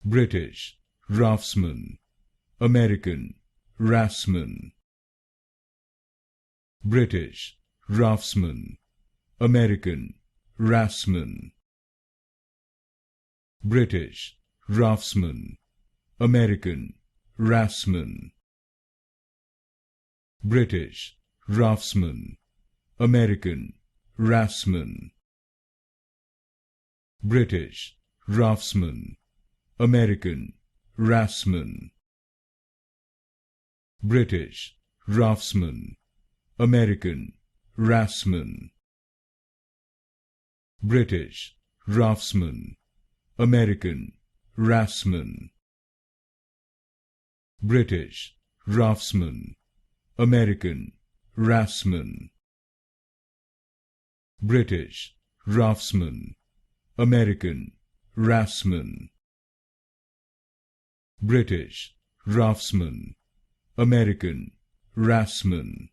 British, Raftsman. American, Raftsman. British, Raftsman. American, Raftsman. British, Raftsman. American, Raftsman. British, Raftsman. American, Raftsman. British, Raftsman. American, Raftsman. British, Raftsman. American, Raftsman. British, Raftsman. American, Raftsman. British, Raftsman. American, Raftsman. British, Raftsman. American, Raftsman. British, Raftsman. American, Raftsman.